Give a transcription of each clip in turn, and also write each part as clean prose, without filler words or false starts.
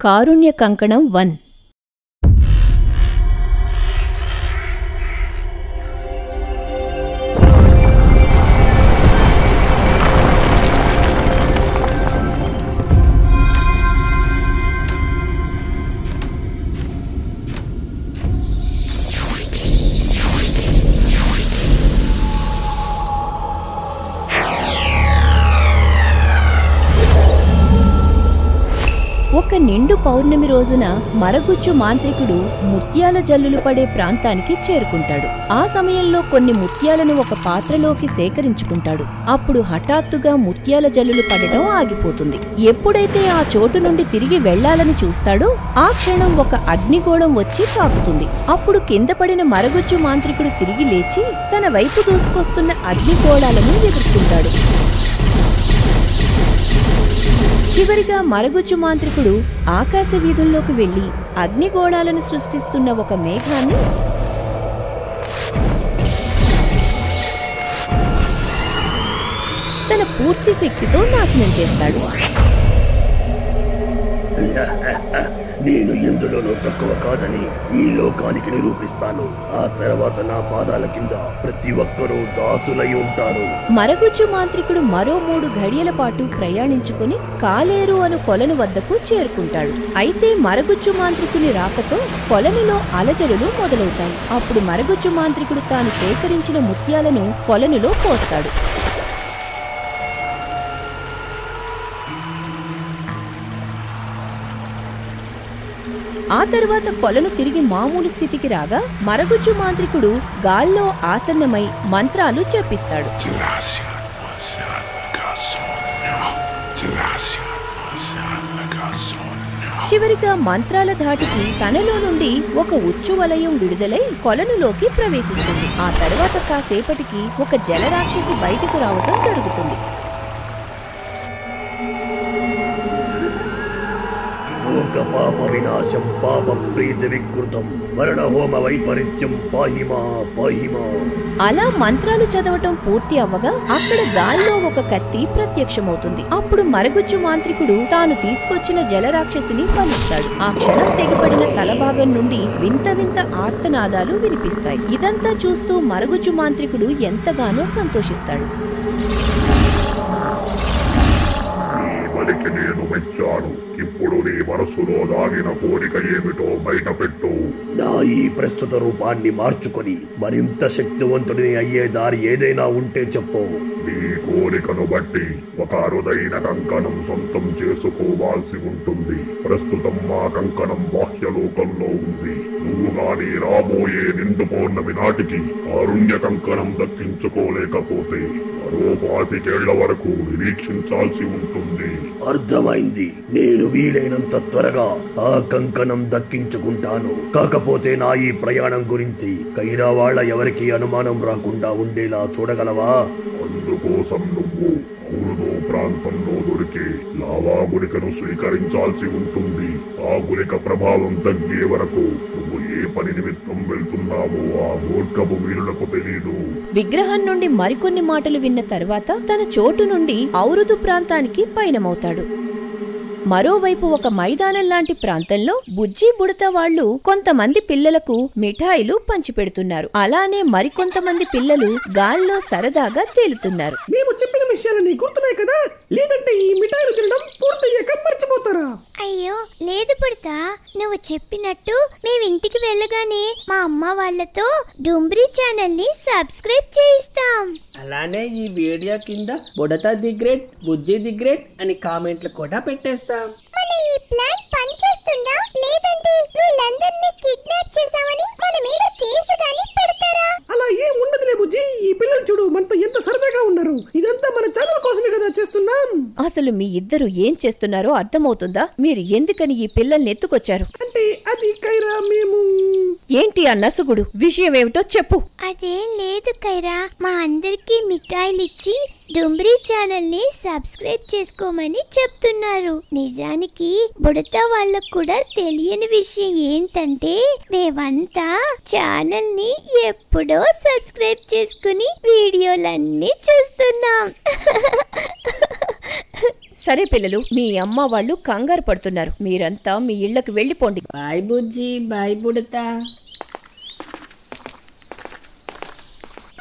కారుణ్య కంకణం 1. ఒక నిండు పౌర్ణమి రోజున మరగుజ్జు మాంత్రికుడు ముత్యాల జల్లులు పడే ప్రాంతానికి చేరుకుంటాడు. ఆ సమయంలో కొన్ని ముత్యాలను ఒక పాత్రలోకి సేకరించుకుంటాడు. అప్పుడు హఠాత్తుగా ముత్యాల జల్లులు పడటం ఆగిపోతుంది. ఎప్పుడైతే ఆ చోటు నుండి తిరిగి వెళ్లాలని చూస్తాడో ఆ క్షణం ఒక అగ్నిగోళం వచ్చి తాకుతుంది. అప్పుడు కింద పడిన మరగుజ్జు మాంత్రికుడు తిరిగి లేచి తన వైపు దూసుకొస్తున్న అగ్నిగోళాలను ఎదుర్కొంటాడు. చివరిగా మరగుజ్జు మాంత్రికుడు ఆకాశ వీధుల్లోకి వెళ్లి అగ్నిగోళాలను సృష్టిస్తున్న ఒక మేఘాన్ని తన పూర్తి శక్తితో నాశనం చేస్తాడు. నేను ఎందులోనూ తక్కువ కాదని ఈ లోకానికి నిరూపిస్తాను. ఆ తర్వాత నా పాదాల కింద ప్రతి ఒక్కరూ దాసులై ఉంటారు. మరగుజ్జు మాంత్రికుడు మరో 3 ఘడియల పాటు ప్రయాణించుకుని కాలేరు అను కొలను వద్దకు చేరుకుంటాడు. అయితే మరగుజ్జు మాంత్రికుని రాకతో కొలనులో అలజడులు మొదలవుతాయి. అప్పుడు మరగుజ్జు మాంత్రికుడు తాను సేకరించిన ముత్యాలను కొలనులో పోస్తాడు. ఆ తర్వాత కొలను తిరిగి మామూలు స్థితికి రాగా మరగుజ్జు మాంత్రికుడు గాల్లో ఆసన్నమై మంత్రాలు చెప్పిస్తాడు. చివరిగా మంత్రాల ధాటికి తనలో నుండి ఒక ఉచ్చు వలయం విడుదలై కొలనులోకి ప్రవేశిస్తుంది. ఆ తర్వాత కాసేపటికి ఒక జలరాక్షసి బయటకు రావటం జరుగుతుంది. పాప వినాశం పాప ప్రీతి వికృతం మరణ హోమ వైపరీత్యం పాహిమా పాహిమా. అలా మంత్రాలు చదవటం పూర్తి అవ్వగా అక్కడ గాల్లో ఒక కత్తి ప్రత్యక్షమవుతుంది. అప్పుడు మరగుజ్జు మాంత్రికుడు తాను తీసుకొచ్చిన జలరాక్షసిని పలుస్తాడు. ఆ క్షణం తెగిపడిన తలభాగం నుండి వింత వింత ఆర్తనాదాలు వినిపిస్తాయి. ఇదంతా చూస్తూ మరగుజ్జు మాంత్రికుడు ఎంతగానో సంతోషిస్తాడు. నేను మెచ్చాను. ఇప్పుడు నీ మనసులో దాగిన కోరిక ఏమిటో బయట పెట్టు. నా ఈ ప్రస్తుత రూపాన్ని మార్చుకొని మరింత శక్తివంతుడిని అయ్యే దారి ఏదైనా ఉంటే చెప్పు. నీ కోరికను బట్టి ఒక అరుదైన కంకణం సొంతం చేసుకోవాల్సి ఉంటుంది. ప్రస్తుతం మా కంకణం బాహ్యలోకంలో ఉంది. నువ్వు గాని రాబోయే నిండు పౌర్ణమి నాటికి కారుణ్య కంకణం దక్కించుకోలేకపోతే మరో 25 ఏళ్ల వరకు నిరీక్షించాల్సి ఉంటుంది. అర్థమైంది. నేను వీలైనంత త్వరగా ఆ కంకణం దక్కించుకుంటాను. కాకపోతే నా ఈ ప్రయాణం గురించి కైరా వాళ్ళ ఎవరికి అనుమానం రాకుండా ఉండేలా చూడగలవా? అందుకోసం నువ్వు ఔరుదో ప్రాంతంలో దొరికే లావా గురికను స్వీకరించాల్సి ఉంటుంది. ఆ గురిక ప్రభావం తగ్గే వరకు నువ్వు ఏ పని నిమిత్తం వెళ్తున్నావో ఆ మూర్ఖపు వీరులకు తెలీదు. విగ్రహం నుండి మరికొన్ని మాటలు విన్న తర్వాత తన చోటు నుండి ఔరుదు ప్రాంతానికి పయనమవుతాడు. మరోవైపు ఒక మైదానం లాంటి ప్రాంతంలో బుజ్జి బుడత వాళ్లు కొంతమంది పిల్లలకు మిఠాయిలు పంచిపెడుతున్నారు. అలానే మరికొంతమంది పిల్లలు గాల్లో సరదాగా తేలుతున్నారు. మేము చెప్పిన విషయాలని గుర్తున్నాయి కదా, లేదంటే ఈ మిఠాయిలు తినడం పూర్తయ్యాక మర్చిపోతారా? అయ్యో లేదు బుడతా, నువ్వు చెప్పినట్టు మేము ఇంటికి వెళ్ళగానే మా అమ్మ వాళ్ళతో డుంబ్రీ ఛానల్ ని సబ్స్క్రైబ్ చేయిస్తాం. అలానే ఈ వీడియో కింద Budatha the great, Bujji the great అని కామెంట్లు కూడా పెట్టేస్తాం. మన ఈ ప్లాన్ పనిచేస్తుందా లేదంటే వీళ్ళందరినీ కిడ్నాప్ చేసామని మన మీద కేసు గాని పెడతారా? అలా ఏం ఉండదులే బుజ్జి, ఈ పిల్లలు చూడు మనతో ఎంత సరదాగా ఉన్నారు. ఇదంతా మన ఛానల్ కోసమే కదా చేస్తున్నాం. అసలు మీ ఇద్దరు ఏం చేస్తున్నారో అర్థమవుతుందా? మీరు ఎందుకని ఈ పిల్లల్ని ఎత్తుకొచ్చారు? అంటే అది కైరా, మేము ఏంటి ఆ నసుగుడు? విషయం ఏమిటో చెప్పు. అదేం లేదు కైరా, మా అందరికి మిఠాయిలు ఇచ్చి డుంబ్రీ ఛానల్ ని సబ్స్క్రైబ్ చేసుకోమని చెప్తున్నారు. నిజానికి బుడతా వాళ్ళకు కూడా తెలియని విషయం ఏంటంటే మేమంతా ఛానల్ ని ఎప్పుడో సబ్స్క్రైబ్ చేసుకుని వీడియోలన్నీ చూస్తున్నాం. సరే పిల్లలు, మీ అమ్మ వాళ్ళు కంగారు పడుతున్నారు. మీరంతా మీ ఇళ్లకు వెళ్లిపోండి. బాయ్ బుజ్జి, బాయ్ బుడతా.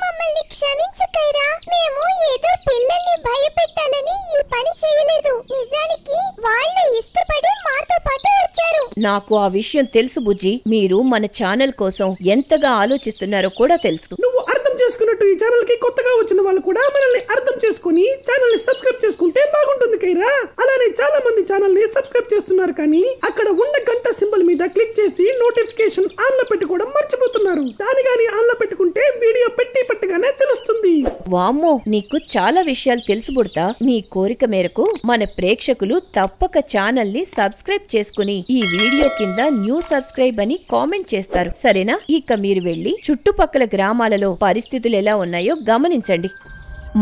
మమ్మల్ని క్షమించు కైరా, మేము ఏదో పిల్లల్ని భయపెట్టాలని ఈ పని చేయలేదు. నిజానికి వాళ్ళు ఇష్టపడి మాతో పాటు వచ్చారు. నాకు ఆ విషయం తెలుసు బుజ్జి. మీరు మన ఛానల్ కోసం ఎంతగా ఆలోచిస్తున్నారో కూడా తెలుసు. నువ్వు అర్థం చేసుకున్నట్టు ఈ ఛానల్ కి కొత్తగా వచ్చిన వాళ్ళు కూడా మనల్ని అర్థం చేసుకుని ఛానల్ ని సబ్స్క్రైబ్ చేసుకుంటే బాగుంటుంది కైరా. అలానే చాలా మంది ఛానల్ ని సబ్స్క్రైబ్ చేస్తున్నారు, కానీ అక్కడ ఉన్న గంట సింబల్ మీద క్లిక్ చేసి నోటిఫికేషన్ ఆన్ లో పెట్టుకోవడం మర్చిపోతున్నారు. దాని గాని ఆన్ లో పెట్టుకుంటే వీడియో పెట్టగానే తెలుస్తుంది. వామ్మో, నీకు చాలా విషయాలు తెలుసు బుడతా. నీ కోరిక మేరకు మన ప్రేక్షకులు తప్పక ఛానల్ ని సబ్స్క్రైబ్ చేసుకుని ఈ వీడియో కింద న్యూ సబ్స్క్రైబ్ అని కామెంట్ చేస్తారు. సరేనా? ఇక మీరు వెళ్లి చుట్టుపక్కల గ్రామాలలో పరిస్థితులు ఎలా ఉన్నాయో గమనించండి.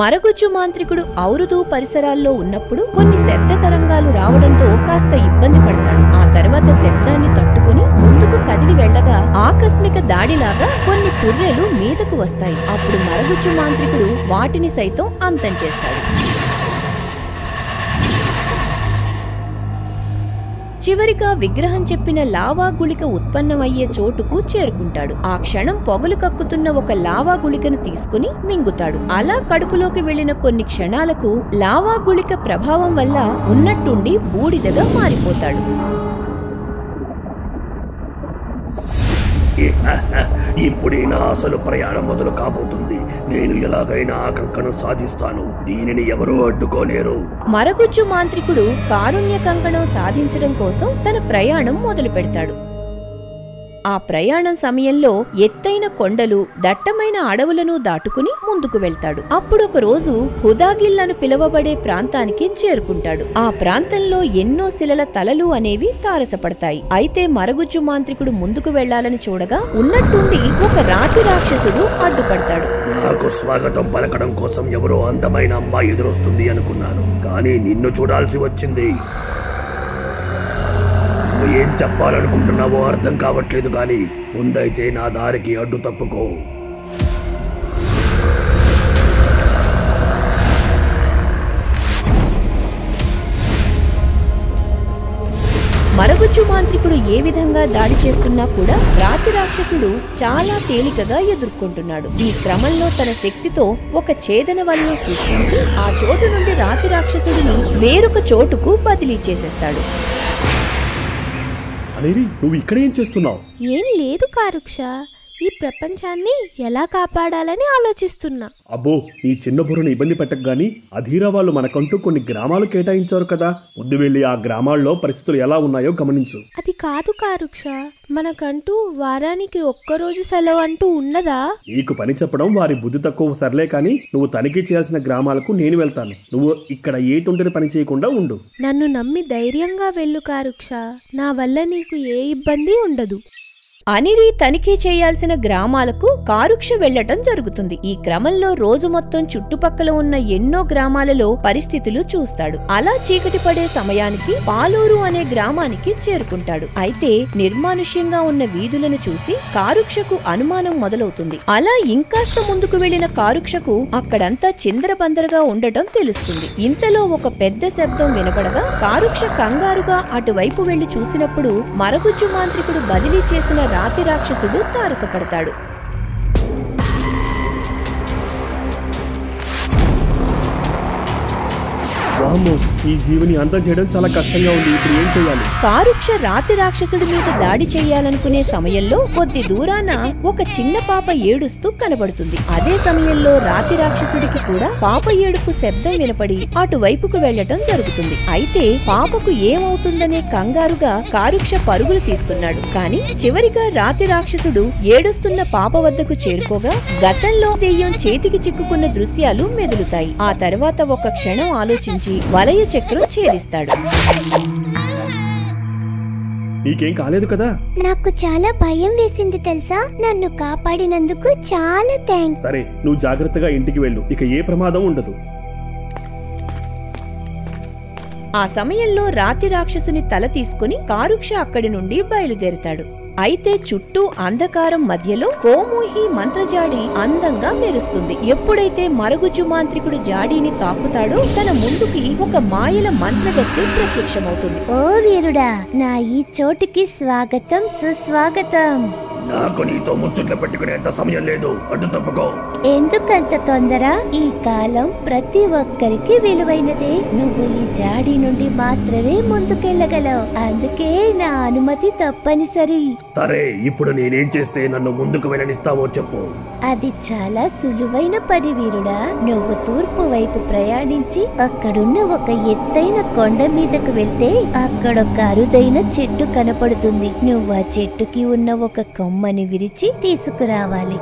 మరగుజ్జు మాంత్రికుడు ఔరుదు పరిసరాల్లో ఉన్నప్పుడు కొన్ని శబ్ద తరంగాలు రావడంతో కాస్త ఇబ్బంది పడతాడు. ఆ తర్వాత శబ్దాన్ని తట్టుకుని ముందుకు కదిలి వెళ్లగా ఆకస్మిక దాడిలాగా కొన్ని పుర్రెలు మీదకు వస్తాయి. అప్పుడు మరగుజ్జు మాంత్రికుడు వాటిని సైతం అంతం చేస్తాడు. చివరిగా విగ్రహం చెప్పిన లావా గుళిక ఉత్పన్నమయ్యే చోటుకు చేరుకుంటాడు. ఆ క్షణం పొగలు కక్కుతున్న ఒక లావా గుళికను తీసుకుని మింగుతాడు. అలా కడుపులోకి వెళ్లిన కొన్ని క్షణాలకు లావా గుళిక ప్రభావం వల్ల ఉన్నట్టుండి బూడిదగా మారిపోతాడు. ఇప్పుడే నా అసలు ప్రయాణం మొదలు కాబోతుంది. నేను ఎలాగైనా ఆ కంకణం సాధిస్తాను. దీనిని ఎవరూ అడ్డుకోలేరు. మరగుజ్జు మాంత్రికుడు కారుణ్య కంకణం సాధించడం కోసం తన ప్రయాణం మొదలు పెడతాడు. ఆ ప్రయాణం సమయంలో ఎత్తైన కొండలు, దట్టమైన అడవులను దాటుకుని ముందుకు వెళ్తాడు. అప్పుడు ఒక రోజు హుదాగిల్ అని పిలువబడే ప్రాంతానికి చేరుకుంటాడు. ఆ ప్రాంతంలో ఎన్నో శిలల తలలు అనేవి తారసపడతాయి. అయితే మరగుజ్జు మాంత్రికుడు ముందుకు వెళ్లాలని చూడగా ఉన్నట్టుండి ఒక రాతి రాక్షసుడు అడ్డుపడతాడు. నాకు స్వాగతం పలకడం కోసం ఎవరో అందమైన అమ్మాయి ఎదురొస్తుంది అనుకున్నాను, కానీ నిన్ను చూడాల్సి వచ్చింది. ఏం చెప్పాలనుకుంటున్నావో అర్థం కావట్లేదు, కానీ ముందైతే నా దారికి అడ్డు తప్పుకో. మరగుజ్జు మాంత్రికుడు ఏ విధంగా దాడి చేస్తున్నా కూడా రాతి రాక్షసుడు చాలా తేలికగా ఎదుర్కొంటున్నాడు. ఈ క్రమంలో తన శక్తితో ఒక ఛేదన వలన సృష్టించి ఆ చోటు నుండి రాతి రాక్షసుడిని వేరొక చోటుకు బదిలీ చేసేస్తాడు. అనేరి, నువ్వు ఇక్కడేం చేస్తున్నావు? ఏం లేదు కారుక్ష, ఈ ప్రపంచాన్ని ఎలా కాపాడాలని ఆలోచిస్తున్నా. అబ్బో, ఈ చిన్న బుర్రను ఇబ్బంది పెట్టకు గాని అధీరా వాళ్ళు మనకంటూ కొన్ని గ్రామాలు కేటాయించారు కదా. ముందు వెళ్లి ఆ గ్రామాల్లో పరిస్థితులు ఎలా ఉన్నాయో గమనించు. అది కాదు కారుక్ష, మనకంటూ వారానికి ఒక్కరోజు సెలవు అంటూ ఉన్నదా? నీకు పని చెప్పడం వారి బుద్ధి తక్కువ సర్లే, కానీ నువ్వు తనిఖీ చేయాల్సిన గ్రామాలకు నేను వెళ్తాను. నువ్వు ఇక్కడ ఏ తొంటరి పని చేయకుండా ఉండు. నన్ను నమ్మి ధైర్యంగా వెళ్ళు కారుక్ష, నా వల్ల నీకు ఏ ఇబ్బంది ఉండదు. అనిరి తనిఖీ చేయాల్సిన గ్రామాలకు కారుక్ష వెళ్లటం జరుగుతుంది. ఈ క్రమంలో రోజు మొత్తం చుట్టుపక్కల ఉన్న ఎన్నో గ్రామాలలో పరిస్థితులు చూస్తాడు. అలా చీకటి పడే సమయానికి పాలూరు అనే గ్రామానికి చేరుకుంటాడు. అయితే నిర్మానుష్యంగా ఉన్న వీధులను చూసి కారుక్షకు అనుమానం మొదలవుతుంది. అలా ఇంకాస్త ముందుకు వెళ్లిన కారుక్షకు అక్కడంతా చిందరబందరగా ఉండటం తెలుస్తుంది. ఇంతలో ఒక పెద్ద శబ్దం వినపడగా కారుక్ష కంగారుగా అటువైపు వెళ్లి చూసినప్పుడు మరగుజ్జు మాంత్రికుడు బదిలీ చేసిన రాతి రాక్షసుడు తారసపడతాడు. వామ్మో, ఈ జీవిని అంతం చేయడం చాలా కష్టంగా ఉంది. ఇప్పుడు ఏం చేయాలి? కారుక్ష రాతి రాక్షసుడి మీద దాడి చెయ్యాలనుకునే సమయంలో కొద్ది దూరాన ఒక చిన్న పాప ఏడుస్తూ కనబడుతుంది. అదే సమయంలో రాతి రాక్షసుడికి కూడా పాప ఏడుపు శబ్దం వినపడి అటువైపుకు వెళ్లటం జరుగుతుంది. అయితే పాపకు ఏమవుతుందనే కంగారుగా కారుక్ష పరుగులు తీస్తున్నాడు. కానీ చివరిగా రాతి రాక్షసుడు ఏడుస్తున్న పాప వద్దకు చేరుకోగా గతంలో దెయ్యం చేతికి చిక్కుకున్న దృశ్యాలు మెదులుతాయి. ఆ తర్వాత ఒక క్షణం ఆలోచించి వలయ చక్రం ఛేదిస్తాడు. నీకేం కాలేదు కదా? నాకు చాలా భయం వేసింది తెలుసా. నన్ను కాపాడినందుకు చాలా థాంక్స్. సరే, నువ్వు జాగ్రత్తగా ఇంటికి వెళ్ళు. ఇక ఏ ప్రమాదం ఉండదు. ఆ సమయంలో రాతి రాక్షసుని తల తీసుకుని కారుక్ష అక్కడి నుండి బయలుదేరుతాడు. అయితే చుట్టూ అంధకారం మధ్యలో కోమూహి మంత్రజాడి అందంగా మెరుస్తుంది. ఎప్పుడైతే మరుగుజ్జు మాంత్రికుడు జాడీని తాకుతాడో తన ముందుకి ఒక మాయల మంత్రగత్తె ప్రత్యక్షమవుతుంది. ఓ వీరుడా, నా ఈ చోటుకి స్వాగతం, సుస్వాగతం. నాకు నీతో ముచ్చట్లు పెట్టుకునేంత సమయం లేదు, అడ్డు తప్పుకో. ఎందుకంత తొందర? ఈ కాలం ప్రతి ఒక్కరికి విలువైనదే. నువ్వు ఈ జాడి నుండి మాత్రమే ముందుకెళ్ళగలవు, అందుకే నా అనుమతి తప్పనిసరి. సరే, ఇప్పుడు నేనేం చేస్తే నన్ను ముందుకు వెళ్ళనిస్తావో చెప్పు. అది చాలా సులువైన పని వీరుడా. నువ్వు తూర్పు వైపు ప్రయాణించి అక్కడున్న ఒక ఎత్తైన కొండ మీదకు వెళ్తే అక్కడొక అరుదైన చెట్టు కనపడుతుంది. నువ్వు ఆ చెట్టుకి ఉన్న ఒక కొమ్మని విరిచి తీసుకురావాలి.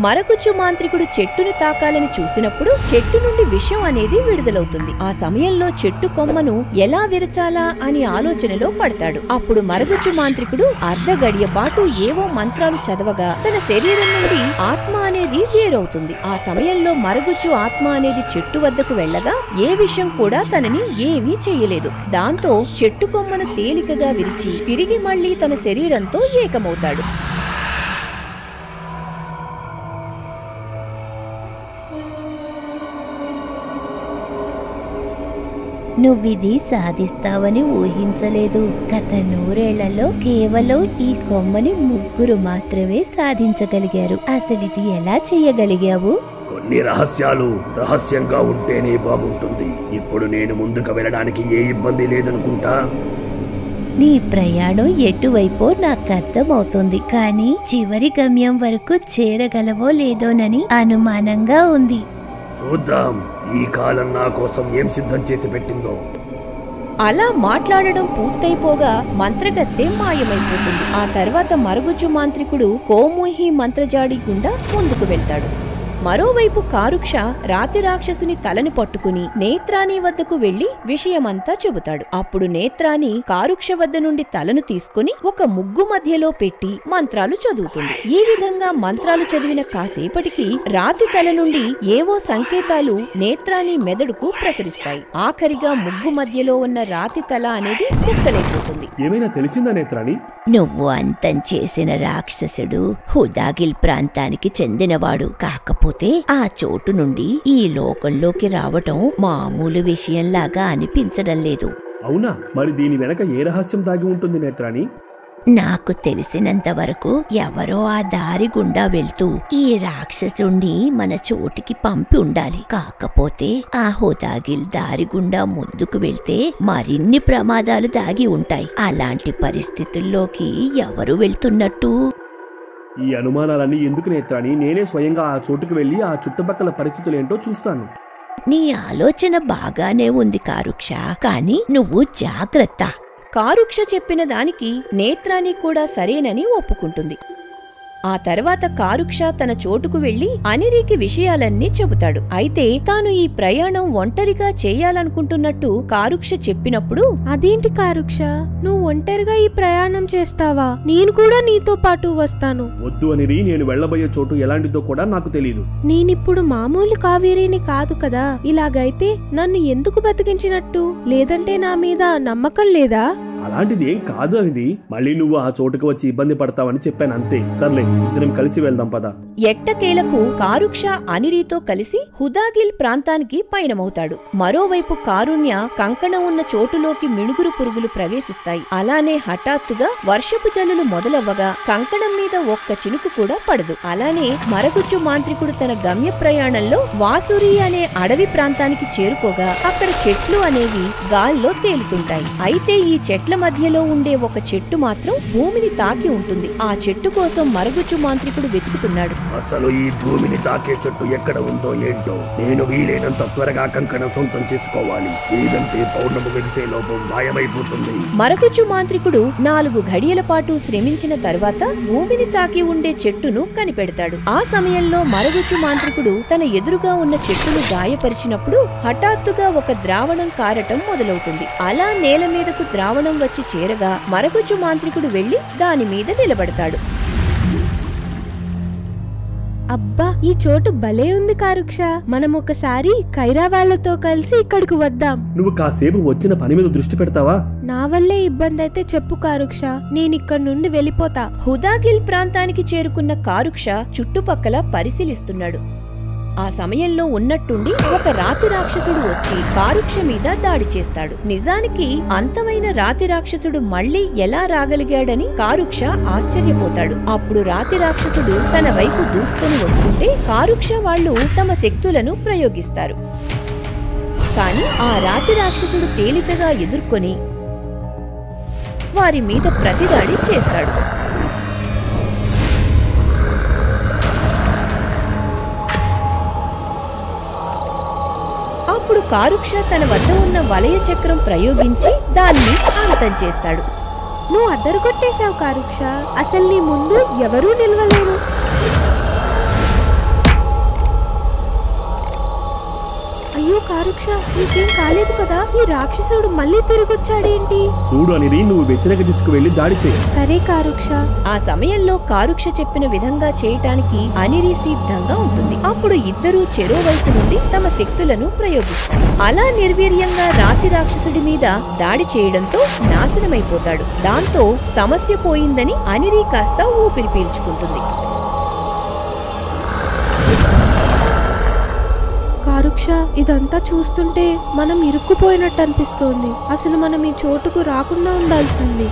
మరగుజ్జు మాంత్రికుడు చెట్టుని తాకాలని చూసినప్పుడు చెట్టు నుండి విషం అనేది విడుదలవుతుంది. ఆ సమయంలో చెట్టు కొమ్మను ఎలా విరచాలా అని ఆలోచనలో పడతాడు. అప్పుడు మరగుజ్జు మాంత్రికుడు అర్ధ గడియ పాటు ఏవో మంత్రాలు చదవగా తన శరీరం నుండి ఆత్మ అనేది వేరవుతుంది. ఆ సమయంలో మరగుజ్జు ఆత్మ అనేది చెట్టు వద్దకు వెళ్ళగా ఏ విషయం కూడా తనని ఏమీ చేయలేదు. దాంతో చెట్టు కొమ్మను తేలికగా విరిచి తిరిగి మళ్లీ తన శరీరంతో ఏకమవుతాడు. నువ్విది సాధిస్తావని ఊహించలేదు. గత 100 ఏళ్లలో కేవలం ఈ కొమ్మని 3 మాత్రమే సాధించగలిగారు. అసలు ఇది ఎలా చెయ్యగలిగావు? కొన్ని రహస్యాలు రహస్యంగా ఉంటేనే బాగుంటుంది. ఇప్పుడు నేను ముందుకు వెళ్ళడానికి ఏ ఇబ్బంది లేదనుకుంటా. నీ ప్రయాణం ఎటువైపో నాకు అర్థమవుతుంది, కానీ చివరి గమ్యం వరకు చేరగలవో లేదోనని అనుమానంగా ఉంది. చూద్దాం, ఈ కాలం నా కోసం ఏం సిద్ధం చేసి పెట్టిందో. అలా మాట్లాడడం పూర్తయిపోగా మంత్రగత్తె మాయమైపోతుంది. ఆ తర్వాత మరుగుజ్జు మాంత్రికుడు కోమూహి మంత్రజాడి గుండా ముందుకు వెళ్తాడు. మరోవైపు కారుక్ష రాతి రాక్షసుని తలని పట్టుకుని నేత్రాణి వద్దకు వెళ్లి విషయమంతా చెబుతాడు. అప్పుడు నేత్రాణి కారుక్ష వద్ద నుండి తలను తీసుకుని ఒక ముగ్గు మధ్యలో పెట్టి మంత్రాలు చదువుతుంది. ఈ విధంగా మంత్రాలు చదివిన కాసేపటికి రాతి తల నుండి ఏవో సంకేతాలు నేత్రాణి మెదడుకు ప్రసరిస్తాయి. ఆఖరిగా ముగ్గు మధ్యలో ఉన్న రాతి తల అనేది ముక్కలైపోతుంది. ఏమైనా తెలిసిందా నేత్రాణి? నువ్వు అంతం చేసిన రాక్షసుడు హుదాగిల్ ప్రాంతానికి చెందినవాడు. కాకపోతే ఆ చోటు నుండి ఈ లోకంలోకి రావటం మామూలు విషయంలాగా అనిపించడం లేదు. అవునా? మరి దీని వెనక ఏ రహస్యం దాగి ఉంటుంది నేత్రాణి? నాకు తెలిసినంత వరకు ఎవరో ఆ దారి గుండా వెళ్తూ ఈ రాక్షసుణ్ణి మన చోటికి పంపి ఉండాలి. కాకపోతే ఆ హుదాగిల్ దారి గుండా ముందుకు వెళ్తే మరిన్ని ప్రమాదాలు దాగి ఉంటాయి. అలాంటి పరిస్థితుల్లోకి ఎవరు వెళ్తున్నట్టు? ఈ అనుమానాలన్నీ ఎందుకు నేత్రాణి? నేనే స్వయంగా ఆ చోటుకు వెళ్లి ఆ చుట్టుపక్కల పరిస్థితులేంటో చూస్తాను. నీ ఆలోచన బాగానే ఉంది కారుక్ష, కానీ నువ్వు జాగ్రత్త. కారుక్ష చెప్పిన దానికి నేత్రాణి కూడా సరేనని ఒప్పుకుంటుంది. ఆ తర్వాత కారుక్ష తన చోటుకు వెళ్లి అనిరికి విషయాలన్నీ చెబుతాడు. అయితే తాను ఈ ప్రయాణం ఒంటరిగా చేయాలనుకుంటున్నట్టు కారుక్ష చెప్పినప్పుడు, అదేంటి కారుక్ష, నువ్వు ఒంటరిగా ఈ ప్రయాణం చేస్తావా? నేను కూడా నీతో పాటు వస్తాను. వద్దు అనిరి, నేను వెళ్లబోయే చోటు ఎలాంటిదో కూడా నాకు తెలీదు. నేనిప్పుడు మామూలు కావేరీని కాదు కదా. ఇలాగైతే నన్ను ఎందుకు బతికించినట్టు? లేదంటే నా మీద నమ్మకం లేదా? అలాంటిది ఏం కాదు అనేది. మళ్ళీ నువ్వు ఆ చోటుకు వచ్చి ఇబ్బంది పడతావని చెప్పాను అంతే. సర్లే, ఇద్దరం కలిసి వెళ్దాం పద. ఎట్టకేలకు కారుక్ష అనిరితో కలిసి హుదాగిల్ ప్రాంతానికి పయనమవుతాడు. మరోవైపు కారుణ్య కంకణం ఉన్న చోటులోకి మిణుగురు పురుగులు ప్రవేశిస్తాయి. అలానే హఠాత్తుగా వర్షపు జల్లులు మొదలవ్వగా కంకణం మీద ఒక్క చినుకు కూడా పడదు. అలానే మరగుజ్జు మాంత్రికుడు తన గమ్య ప్రయాణంలో వాసురి అనే అడవి ప్రాంతానికి చేరుకోగా అక్కడ చెట్లు అనేవి గాల్లో తేలుతుంటాయి. అయితే ఈ చెట్ల మధ్యలో ఉండే ఒక చెట్టు మాత్రం భూమిని తాకి ఉంటుంది. ఆ చెట్టు కోసం మరగుజ్జు మాంత్రికుడు వెతుకుతున్నాడు. అసలు ఈ భూమిని తాకే చెట్టు ఎక్కడ ఉందో ఏంటో. నేను వీలైనంత త్వరగా కంకణం సొంతం చేసుకోవాలి, లేదంటే పౌర్ణమి వెలిసే లోపం మాయమైపోతుంది. మరగుజ్జు మాంత్రికుడు 4 ఘడియల పాటు శ్రమించిన తర్వాత భూమిని తాకి ఉండే చెట్టును కనిపెడతాడు. ఆ సమయంలో మరగుజ్జు మాంత్రికుడు తన ఎదురుగా ఉన్న చెట్టును గాయపరిచినప్పుడు హఠాత్తుగా ఒక ద్రావణం కారటం మొదలవుతుంది. అలా నేల మీదకు ద్రావణం వచ్చి చేరగా మరగుజ్జు మాంత్రికుడు వెళ్లి దాని మీద నిలబడతాడు. అబ్బా, ఈ చోటు భలే ఉంది కారుక్ష. మనం ఒకసారి కైరా వాళ్ళతో కలిసి ఇక్కడికి వద్దాం. నువ్వు కాసేపు వచ్చిన పని మీద దృష్టి పెడతావా? నా వల్లే ఇబ్బంది అయితే చెప్పు కారుక్ష, నేనిక్కడి నుండి వెళ్ళిపోతా. హుదాగిల్ ప్రాంతానికి చేరుకున్న కారుక్ష చుట్టుపక్కల పరిశీలిస్తున్నాడు. ఆ సమయంలో ఉన్నట్టుండి ఒక రాతి రాక్షసుడు వచ్చి కారుక్ష మీద దాడి చేస్తాడు. నిజానికి అంతమైన రాతి రాక్షసుడు మళ్లీ ఎలా రాగలిగాడని కారుక్ష ఆశ్చర్యపోతాడు. అప్పుడు రాతి రాక్షసుడు తన వైపు దూసుకొని వస్తుంటే కారుక్ష వాళ్ళు తమ శక్తులను ప్రయోగిస్తారు. కాని ఆ రాతి రాక్షసుడు తేలికగా ఎదుర్కొని వారి మీద ప్రతిదాడి చేస్తాడు. అప్పుడు కారుక్ష తన వద్ద ఉన్న వలయ చక్రం ప్రయోగించి దాన్ని అంతం చేస్తాడు. నువ్వు అద్దరుకొట్టేశావు కారుక్ష, అసలు నీ ముందు ఎవరూ నిలవలేరు. అయ్యో కారుక్ష, నీకేం కాలేదు కదా? ఈ రాక్షసుడు మళ్ళీ తిరిగొచ్చాడేంటి? చూడు అనిరి, నువ్వు వ్యతిరేక దిశకు వెళ్లి దాడి చేయి. సరే కారుక్ష. ఆ సమయంలో కారుక్ష చెప్పిన విధంగా చేయటానికి అనిరి సిద్ధంగా ఉంటుంది. అప్పుడు ఇద్దరూ చెరోవైపు నుండి తమ శక్తులను ప్రయోగిస్తారు. అలా నిర్వీర్యంగా రాతి రాక్షసుడి మీద దాడి చేయడంతో నాశనమైపోతాడు. దాంతో సమస్య పోయిందని అనిరి కాస్త ఊపిరి పీల్చుకుంటుంది. కారుక్ష, ఇదంతా చూస్తుంటే మనం ఇరుక్కుపోయినట్టు అనిపిస్తోంది. అసలు మనం ఈ చోటుకు రాకుండా ఉండాల్సింది.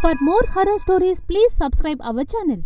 For more horror stories, please subscribe our channel.